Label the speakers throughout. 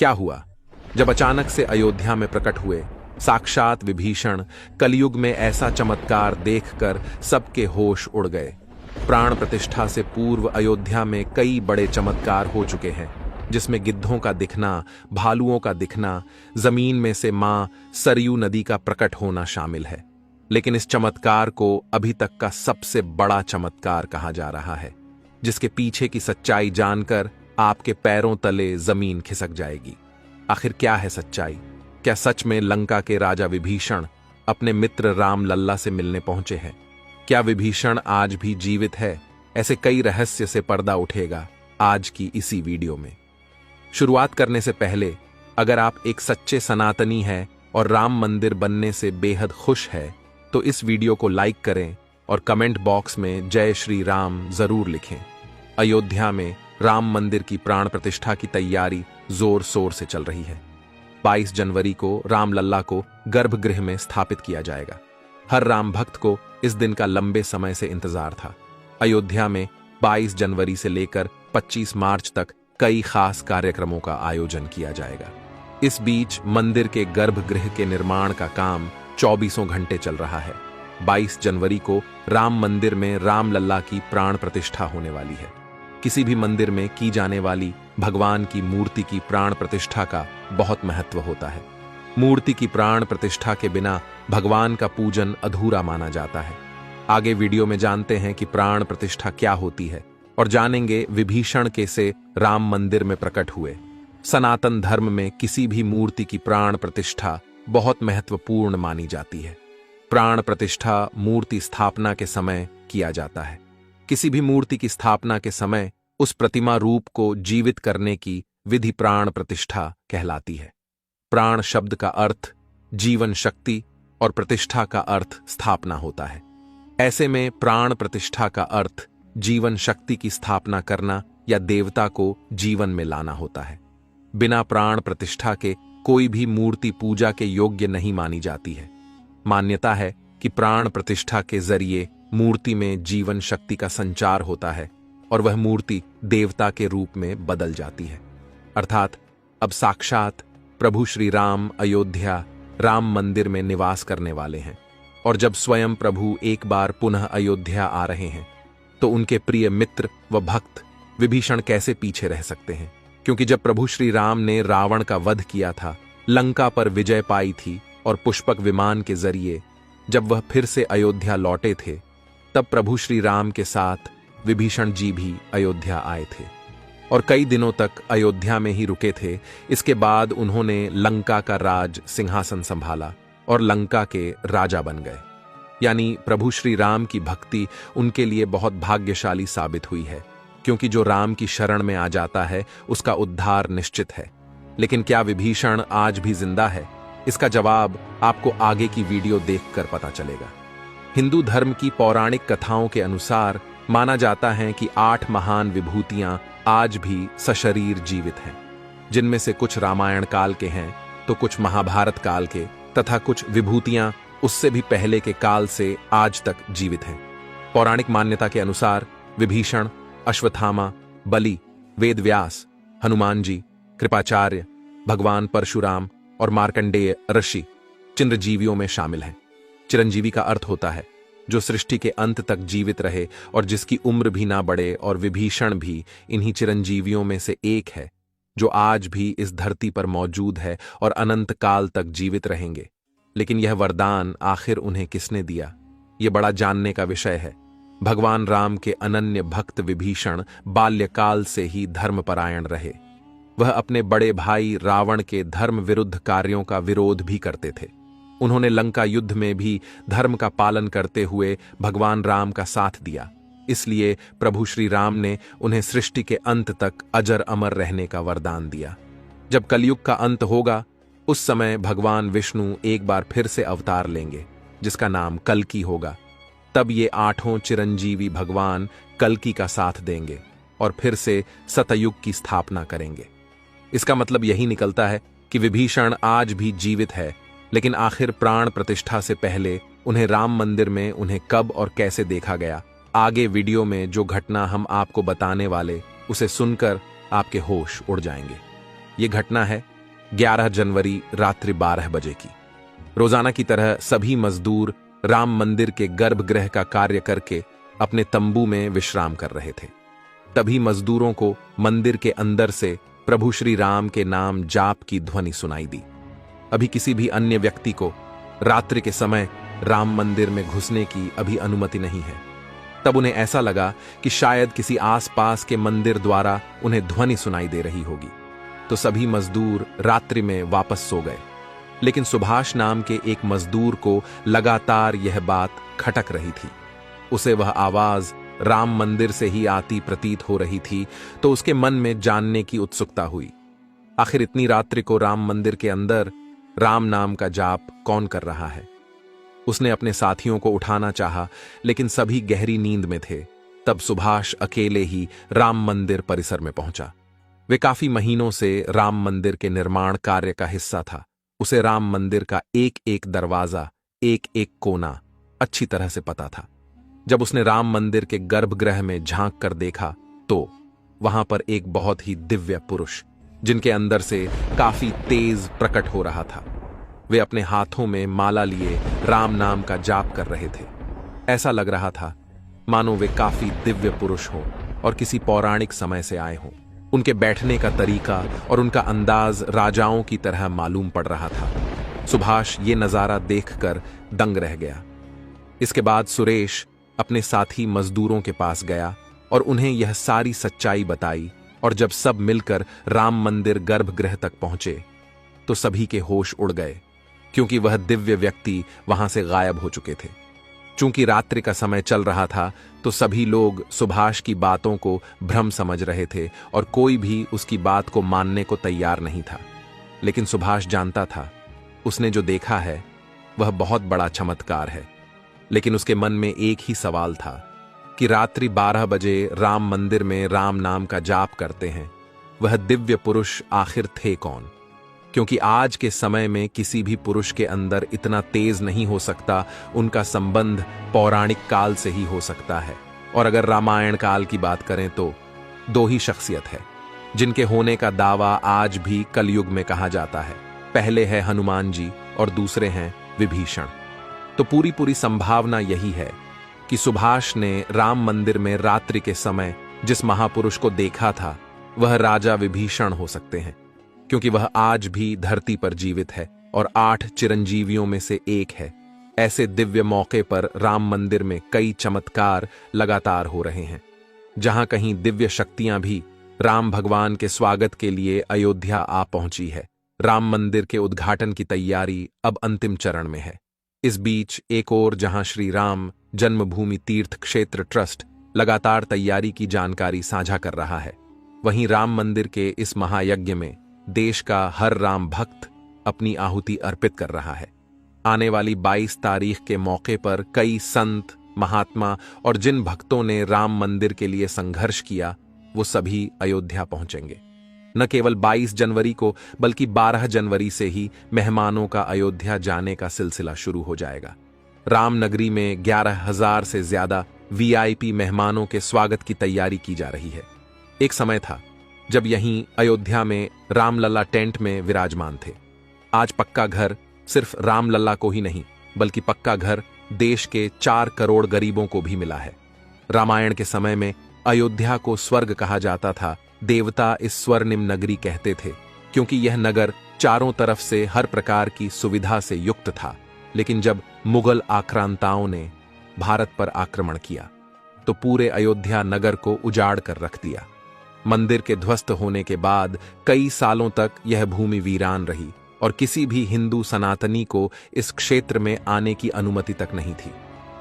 Speaker 1: क्या हुआ? जब अचानक से अयोध्या में प्रकट हुए साक्षात विभीषण, कलयुग में ऐसा चमत्कार देखकर सबके होश उड़ गए। प्राण प्रतिष्ठा से पूर्व अयोध्या में कई बड़े चमत्कार हो चुके हैं, जिसमें गिद्धों का दिखना, भालुओं का दिखना, जमीन में से मां सरयू नदी का प्रकट होना शामिल है। लेकिन इस चमत्कार को अभी तक का सबसे बड़ा चमत्कार कहा जा रहा है, जिसके पीछे की सच्चाई जानकर आपके पैरों तले जमीन खिसक जाएगी। आखिर क्या है सच्चाई? क्या सच में लंका के राजा विभीषण अपने मित्र राम लल्ला से मिलने पहुंचे हैं? क्या विभीषण आज भी जीवित है? ऐसे कई रहस्य से पर्दा उठेगा आज की इसी वीडियो में। शुरुआत करने से पहले अगर आप एक सच्चे सनातनी हैं और राम मंदिर बनने से बेहद खुश है, तो इस वीडियो को लाइक करें और कमेंट बॉक्स में जय श्री राम जरूर लिखें। अयोध्या में राम मंदिर की प्राण प्रतिष्ठा की तैयारी जोर शोर से चल रही है। 22 जनवरी को रामलल्ला को गर्भगृह में स्थापित किया जाएगा। हर राम भक्त को इस दिन का लंबे समय से इंतजार था। अयोध्या में 22 जनवरी से लेकर 25 मार्च तक कई खास कार्यक्रमों का आयोजन किया जाएगा। इस बीच मंदिर के गर्भगृह के निर्माण का काम 24 घंटे चल रहा है। 22 जनवरी को राम मंदिर में रामलल्ला की प्राण प्रतिष्ठा होने वाली है। किसी भी मंदिर में की जाने वाली भगवान की मूर्ति की प्राण प्रतिष्ठा का बहुत महत्व होता है। मूर्ति की प्राण प्रतिष्ठा के बिना भगवान का पूजन अधूरा माना जाता है। आगे वीडियो में जानते हैं कि प्राण प्रतिष्ठा क्या होती है और जानेंगे विभीषण कैसे राम मंदिर में प्रकट हुए। सनातन धर्म में किसी भी मूर्ति की प्राण प्रतिष्ठा बहुत महत्वपूर्ण मानी जाती है। प्राण प्रतिष्ठा मूर्ति स्थापना के समय किया जाता है। किसी भी मूर्ति की स्थापना के समय उस प्रतिमा रूप को जीवित करने की विधि प्राण प्रतिष्ठा कहलाती है। प्राण शब्द का अर्थ जीवन शक्ति और प्रतिष्ठा का अर्थ स्थापना होता है। ऐसे में प्राण प्रतिष्ठा का अर्थ जीवन शक्ति की स्थापना करना या देवता को जीवन में लाना होता है। बिना प्राण प्रतिष्ठा के कोई भी मूर्ति पूजा के योग्य नहीं मानी जाती है। मान्यता है कि प्राण प्रतिष्ठा के जरिए मूर्ति में जीवन शक्ति का संचार होता है और वह मूर्ति देवता के रूप में बदल जाती है। अर्थात अब साक्षात प्रभु श्री राम अयोध्या राम मंदिर में निवास करने वाले हैं। और जब स्वयं प्रभु एक बार पुनः अयोध्या आ रहे हैं, तो उनके प्रिय मित्र व भक्त विभीषण कैसे पीछे रह सकते हैं? क्योंकि जब प्रभु श्री राम ने रावण का वध किया था, लंका पर विजय पाई थी और पुष्पक विमान के जरिए जब वह फिर से अयोध्या लौटे थे, तब प्रभु श्री राम के साथ विभीषण जी भी अयोध्या आए थे और कई दिनों तक अयोध्या में ही रुके थे। इसके बाद उन्होंने लंका का राज सिंहासन संभाला और लंका के राजा बन गए। यानी प्रभु श्री राम की भक्ति उनके लिए बहुत भाग्यशाली साबित हुई है, क्योंकि जो राम की शरण में आ जाता है उसका उद्धार निश्चित है। लेकिन क्या विभीषण आज भी जिंदा है? इसका जवाब आपको आगे की वीडियो देखकर पता चलेगा। हिंदू धर्म की पौराणिक कथाओं के अनुसार माना जाता है कि 8 महान विभूतियां आज भी सशरीर जीवित हैं, जिनमें से कुछ रामायण काल के हैं तो कुछ महाभारत काल के, तथा कुछ विभूतियां उससे भी पहले के काल से आज तक जीवित हैं। पौराणिक मान्यता के अनुसार विभीषण, अश्वत्थामा, बलि, वेदव्यास, हनुमान जी, कृपाचार्य, भगवान परशुराम और मार्कंडेय ऋषि चिरंजीवियों में शामिल हैं। चिरंजीवी का अर्थ होता है जो सृष्टि के अंत तक जीवित रहे और जिसकी उम्र भी ना बढ़े, और विभीषण भी इन्हीं चिरंजीवियों में से एक है, जो आज भी इस धरती पर मौजूद है और अनंत काल तक जीवित रहेंगे। लेकिन यह वरदान आखिर उन्हें किसने दिया, यह बड़ा जानने का विषय है। भगवान राम के अनन्य भक्त विभीषण बाल्यकाल से ही धर्मपरायण रहे। वह अपने बड़े भाई रावण के धर्म विरुद्ध कार्यों का विरोध भी करते थे। उन्होंने लंका युद्ध में भी धर्म का पालन करते हुए भगवान राम का साथ दिया। इसलिए प्रभु श्री राम ने उन्हें सृष्टि के अंत तक अजर अमर रहने का वरदान दिया। जब कलयुग का अंत होगा, उस समय भगवान विष्णु एक बार फिर से अवतार लेंगे, जिसका नाम कल्कि होगा। तब ये 8 चिरंजीवी भगवान कल्कि का साथ देंगे और फिर से सतयुग की स्थापना करेंगे। इसका मतलब यही निकलता है कि विभीषण आज भी जीवित है, लेकिन आखिर प्राण प्रतिष्ठा से पहले उन्हें राम मंदिर में उन्हें कब और कैसे देखा गया, आगे वीडियो में जो घटना हम आपको बताने वाले, उसे सुनकर आपके होश उड़ जाएंगे। ये घटना है 11 जनवरी रात्रि 12 बजे की। रोजाना की तरह सभी मजदूर राम मंदिर के गर्भगृह का कार्य करके अपने तंबू में विश्राम कर रहे थे। तभी मजदूरों को मंदिर के अंदर से प्रभु श्री राम के नाम जाप की ध्वनि सुनाई दी। अभी किसी भी अन्य व्यक्ति को रात्रि के समय राम मंदिर में घुसने की अभी अनुमति नहीं है। तब उन्हें ऐसा लगा कि शायद किसी आसपास के मंदिर द्वारा उन्हें ध्वनि सुनाई दे रही होगी, तो सभी मजदूर रात्रि में वापस सो गए। लेकिन सुभाष नाम के एक मजदूर को लगातार यह बात खटक रही थी। उसे वह आवाज राम मंदिर से ही आती प्रतीत हो रही थी, तो उसके मन में जानने की उत्सुकता हुई। आखिर इतनी रात्रि को राम मंदिर के अंदर राम नाम का जाप कौन कर रहा है? उसने अपने साथियों को उठाना चाहा, लेकिन सभी गहरी नींद में थे। तब सुभाष अकेले ही राम मंदिर परिसर में पहुंचा। वे काफी महीनों से राम मंदिर के निर्माण कार्य का हिस्सा था। उसे राम मंदिर का एक एक दरवाजा, एक एक कोना अच्छी तरह से पता था। जब उसने राम मंदिर के गर्भगृह में झांक कर देखा, तो वहां पर एक बहुत ही दिव्य पुरुष, जिनके अंदर से काफी तेज प्रकट हो रहा था। वे अपने हाथों में माला लिए राम नाम का जाप कर रहे थे। ऐसा लग रहा था मानो वे काफी दिव्य पुरुष हों और किसी पौराणिक समय से आए हों। उनके बैठने का तरीका और उनका अंदाज राजाओं की तरह मालूम पड़ रहा था। सुभाष ये नजारा देखकर दंग रह गया। इसके बाद सुरेश अपने साथी मजदूरों के पास गया और उन्हें यह सारी सच्चाई बताई। और जब सब मिलकर राम मंदिर गर्भगृह तक पहुंचे, तो सभी के होश उड़ गए, क्योंकि वह दिव्य व्यक्ति वहां से गायब हो चुके थे। चूंकि रात्रि का समय चल रहा था, तो सभी लोग सुभाष की बातों को भ्रम समझ रहे थे और कोई भी उसकी बात को मानने को तैयार नहीं था। लेकिन सुभाष जानता था, उसने जो देखा है वह बहुत बड़ा चमत्कार है। लेकिन उसके मन में एक ही सवाल था कि रात्रि 12 बजे राम मंदिर में राम नाम का जाप करते हैं, वह दिव्य पुरुष आखिर थे कौन? क्योंकि आज के समय में किसी भी पुरुष के अंदर इतना तेज नहीं हो सकता। उनका संबंध पौराणिक काल से ही हो सकता है। और अगर रामायण काल की बात करें, तो 2 ही शख्सियत है जिनके होने का दावा आज भी कलयुग में कहा जाता है। पहले है हनुमान जी और दूसरे हैं विभीषण। तो पूरी संभावना यही है कि सुभाष ने राम मंदिर में रात्रि के समय जिस महापुरुष को देखा था, वह राजा विभीषण हो सकते हैं, क्योंकि वह आज भी धरती पर जीवित है और 8 चिरंजीवियों में से एक है। ऐसे दिव्य मौके पर राम मंदिर में कई चमत्कार लगातार हो रहे हैं। जहां कहीं दिव्य शक्तियां भी राम भगवान के स्वागत के लिए अयोध्या आ पहुंची है। राम मंदिर के उद्घाटन की तैयारी अब अंतिम चरण में है। इस बीच एक ओर जहां श्री राम जन्मभूमि तीर्थ क्षेत्र ट्रस्ट लगातार तैयारी की जानकारी साझा कर रहा है, वहीं राम मंदिर के इस महायज्ञ में देश का हर राम भक्त अपनी आहुति अर्पित कर रहा है। आने वाली 22 तारीख के मौके पर कई संत, महात्मा और जिन भक्तों ने राम मंदिर के लिए संघर्ष किया, वो सभी अयोध्या पहुंचेंगे। न केवल 22 जनवरी को, बल्कि 12 जनवरी से ही मेहमानों का अयोध्या जाने का सिलसिला शुरू हो जाएगा। रामनगरी में 11,000 से ज्यादा वीआईपी मेहमानों के स्वागत की तैयारी की जा रही है। एक समय था जब यहीं अयोध्या में रामलला टेंट में विराजमान थे। आज पक्का घर सिर्फ रामलला को ही नहीं, बल्कि पक्का घर देश के 4 करोड़ गरीबों को भी मिला है। रामायण के समय में अयोध्या को स्वर्ग कहा जाता था। देवता इस स्वर्णिम नगरी कहते थे, क्योंकि यह नगर चारों तरफ से हर प्रकार की सुविधा से युक्त था। लेकिन जब मुगल आक्रांताओं ने भारत पर आक्रमण किया, तो पूरे अयोध्या नगर को उजाड़ कर रख दिया। मंदिर के ध्वस्त होने के बाद कई सालों तक यह भूमि वीरान रही और किसी भी हिंदू सनातनी को इस क्षेत्र में आने की अनुमति तक नहीं थी।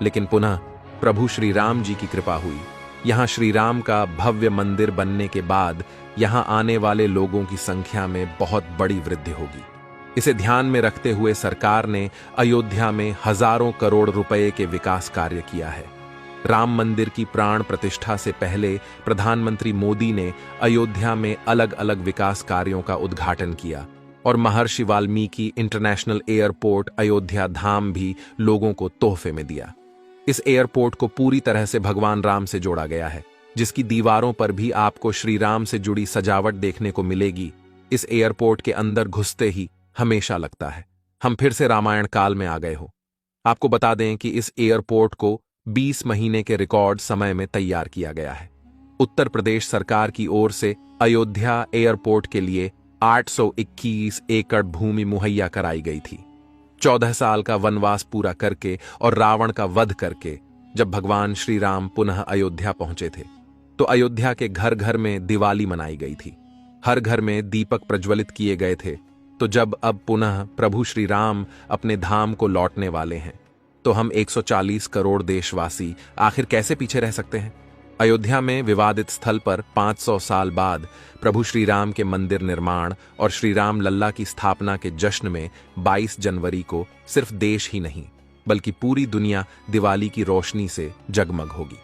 Speaker 1: लेकिन पुनः प्रभु श्री राम जी की कृपा हुई। यहाँ श्री राम का भव्य मंदिर बनने के बाद यहाँ आने वाले लोगों की संख्या में बहुत बड़ी वृद्धि होगी। इसे ध्यान में रखते हुए सरकार ने अयोध्या में हजारों करोड़ रुपए के विकास कार्य किया है। राम मंदिर की प्राण प्रतिष्ठा से पहले प्रधानमंत्री मोदी ने अयोध्या में अलग अलग विकास कार्यों का उद्घाटन किया और महर्षि वाल्मीकि इंटरनेशनल एयरपोर्ट अयोध्या धाम भी लोगों को तोहफे में दिया। इस एयरपोर्ट को पूरी तरह से भगवान राम से जोड़ा गया है, जिसकी दीवारों पर भी आपको श्री राम से जुड़ी सजावट देखने को मिलेगी। इस एयरपोर्ट के अंदर घुसते ही हमेशा लगता है हम फिर से रामायण काल में आ गए हो। आपको बता दें कि इस एयरपोर्ट को 20 महीने के रिकॉर्ड समय में तैयार किया गया है। उत्तर प्रदेश सरकार की ओर से अयोध्या एयरपोर्ट के लिए 821 एकड़ भूमि मुहैया कराई गई थी। 14 साल का वनवास पूरा करके और रावण का वध करके जब भगवान श्री राम पुनः अयोध्या पहुंचे थे तो अयोध्या के घर घर में दिवाली मनाई गई थी। हर घर में दीपक प्रज्वलित किए गए थे। तो जब अब पुनः प्रभु श्री राम अपने धाम को लौटने वाले हैं तो हम 140 करोड़ देशवासी आखिर कैसे पीछे रह सकते हैं। अयोध्या में विवादित स्थल पर 500 साल बाद प्रभु श्री राम के मंदिर निर्माण और श्री राम लल्ला की स्थापना के जश्न में 22 जनवरी को सिर्फ देश ही नहीं बल्कि पूरी दुनिया दिवाली की रोशनी से जगमग होगी।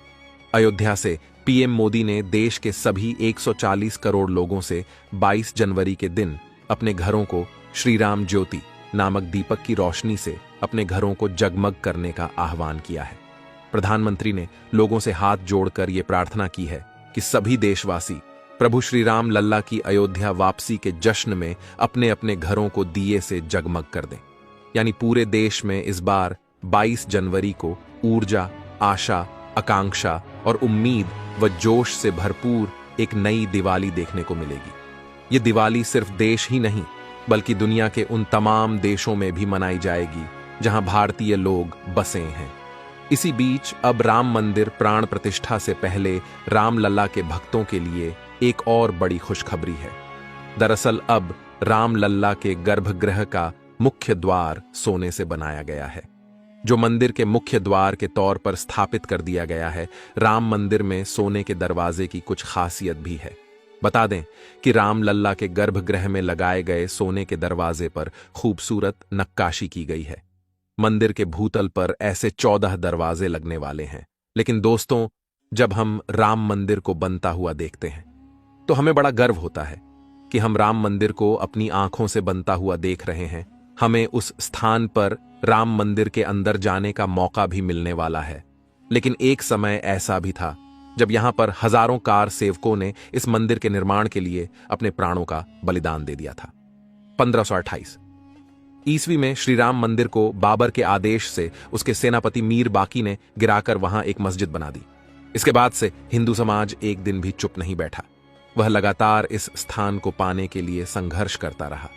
Speaker 1: अयोध्या से पीएम मोदी ने देश के सभी 140 करोड़ लोगों से 22 जनवरी के दिन अपने घरों को श्री राम ज्योति नामक दीपक की रोशनी से अपने घरों को जगमग करने का आह्वान किया है। प्रधानमंत्री ने लोगों से हाथ जोड़कर यह प्रार्थना की है कि सभी देशवासी प्रभु श्री राम लल्ला की अयोध्या वापसी के जश्न में अपने अपने घरों को दिए से जगमग कर दें। यानी पूरे देश में इस बार 22 जनवरी को ऊर्जा, आशा, आकांक्षा और उम्मीद व जोश से भरपूर एक नई दिवाली देखने को मिलेगी। ये दिवाली सिर्फ देश ही नहीं बल्कि दुनिया के उन तमाम देशों में भी मनाई जाएगी जहां भारतीय लोग बसे हैं। इसी बीच अब राम मंदिर प्राण प्रतिष्ठा से पहले राम लल्ला के भक्तों के लिए एक और बड़ी खुशखबरी है। दरअसल अब राम लल्ला के गर्भगृह का मुख्य द्वार सोने से बनाया गया है। जो मंदिर के मुख्य द्वार के तौर पर स्थापित कर दिया गया है, राम मंदिर में सोने के दरवाजे की कुछ खासियत भी है। बता दें कि राम लल्ला के गर्भगृह में लगाए गए सोने के दरवाजे पर खूबसूरत नक्काशी की गई है। मंदिर के भूतल पर ऐसे 14 दरवाजे लगने वाले हैं। लेकिन दोस्तों, जब हम राम मंदिर को बनता हुआ देखते हैं तो हमें बड़ा गर्व होता है कि हम राम मंदिर को अपनी आंखों से बनता हुआ देख रहे हैं। हमें उस स्थान पर राम मंदिर के अंदर जाने का मौका भी मिलने वाला है। लेकिन एक समय ऐसा भी था जब यहां पर हजारों कार सेवकों ने इस मंदिर के निर्माण के लिए अपने प्राणों का बलिदान दे दिया था। 1528 ईस्वी में श्री राम मंदिर को बाबर के आदेश से उसके सेनापति मीर बाकी ने गिराकर वहां एक मस्जिद बना दी। इसके बाद से हिंदू समाज एक दिन भी चुप नहीं बैठा। वह लगातार इस स्थान को पाने के लिए संघर्ष करता रहा।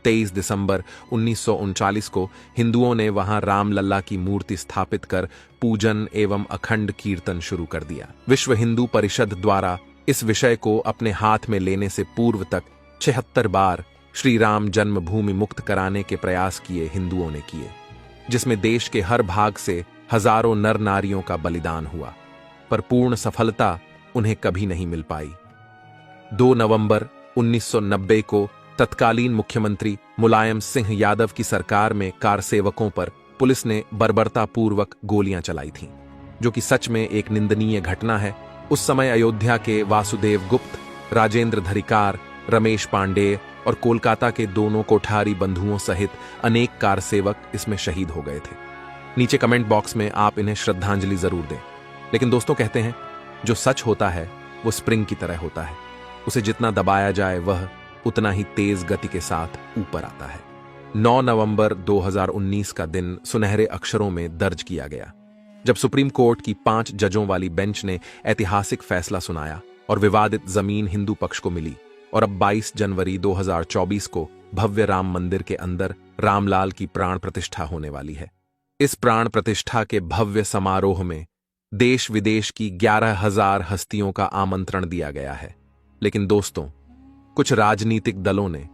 Speaker 1: 23 दिसंबर 1939 को हिंदुओं ने वहां राम लल्ला की मूर्ति स्थापित कर पूजन एवं अखंड कीर्तन शुरू कर दिया। विश्व हिंदू परिषद द्वारा इस विषय को अपने हाथ में लेने से पूर्व तक 76 बार श्री राम जन्मभूमि मुक्त कराने के प्रयास किए हिंदुओं ने किए, जिसमें देश के हर भाग से हजारों नर नारियों का बलिदान हुआ, पर पूर्ण सफलता उन्हें कभी नहीं मिल पाई। 2 नवंबर 1990 को तत्कालीन मुख्यमंत्री मुलायम सिंह यादव की सरकार में कार सेवकों पर पुलिस ने बर्बरतापूर्वक गोलियां चलाई थीं, जो कि सच में एक निंदनीय घटना है। उस समय अयोध्या के वासुदेव गुप्त, राजेंद्र धरिकार, रमेश पांडेय और कोलकाता के दोनों कोठारी बंधुओं सहित अनेक कार सेवक इसमें शहीद हो गए थे। नीचे कमेंट बॉक्स में आप इन्हें श्रद्धांजलि जरूर दें। लेकिन दोस्तों, कहते हैं जो सच होता है वो स्प्रिंग की तरह होता है। उसे जितना दबाया जाए वह उतना ही तेज गति के साथ ऊपर आता है। 9 नवंबर 2019 का दिन सुनहरे अक्षरों में दर्ज किया गया, जब सुप्रीम कोर्ट की 5 जजों वाली बेंच ने ऐतिहासिक फैसला सुनाया और विवादित जमीन हिंदू पक्ष को मिली। और अब 22 जनवरी 2024 को भव्य राम मंदिर के अंदर रामलाल की प्राण प्रतिष्ठा होने वाली है। इस प्राण प्रतिष्ठा के भव्य समारोह में देश विदेश की 11,000 हस्तियों का आमंत्रण दिया गया है। लेकिन दोस्तों, कुछ राजनीतिक दलों ने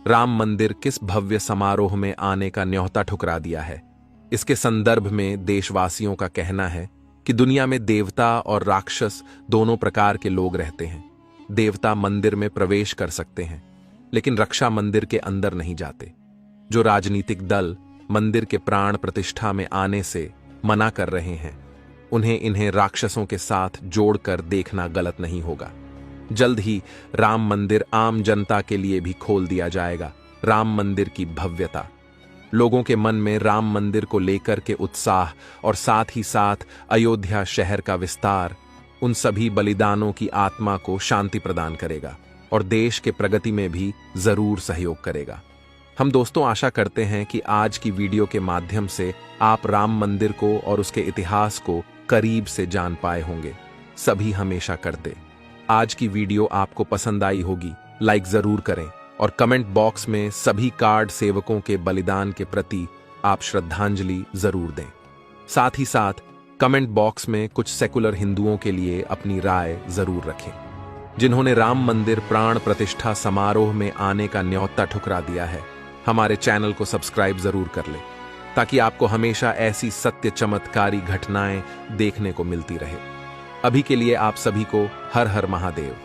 Speaker 1: राम मंदिर किस भव्य समारोह में आने का न्योता ठुकरा दिया है। इसके संदर्भ में देशवासियों का कहना है कि दुनिया में देवता और राक्षस दोनों प्रकार के लोग रहते हैं। देवता मंदिर में प्रवेश कर सकते हैं, लेकिन रक्षा मंदिर के अंदर नहीं जाते। जो राजनीतिक दल मंदिर के प्राण प्रतिष्ठा में आने से मना कर रहे हैं, उन्हें इन्हें राक्षसों के साथ जोड़कर देखना गलत नहीं होगा। जल्द ही राम मंदिर आम जनता के लिए भी खोल दिया जाएगा। राम मंदिर की भव्यता, लोगों के मन में राम मंदिर को लेकर के उत्साह और साथ ही साथ अयोध्या शहर का विस्तार उन सभी बलिदानों की आत्मा को शांति प्रदान करेगा। और देश के प्रगति में भी जरूर सहयोग करेगा। हम दोस्तों आशा करते हैं कि आज की वीडियो के माध्यम से आप राम मंदिर को और उसके इतिहास को करीब से जान पाए होंगे। सभी हमेशा करते। आज की वीडियो आपको पसंद आई होगी, लाइक जरूर करें और कमेंट बॉक्स में सभी कार्ड सेवकों के बलिदान के प्रति आप श्रद्धांजलि जरूर दें। साथ ही साथ कमेंट बॉक्स में कुछ सेकुलर हिंदुओं के लिए अपनी राय जरूर रखें, जिन्होंने राम मंदिर प्राण प्रतिष्ठा समारोह में आने का न्योता ठुकरा दिया है। हमारे चैनल को सब्सक्राइब जरूर कर लें, ताकि आपको हमेशा ऐसी सत्य चमत्कारी घटनाएं देखने को मिलती रहे। अभी के लिए आप सभी को हर हर महादेव।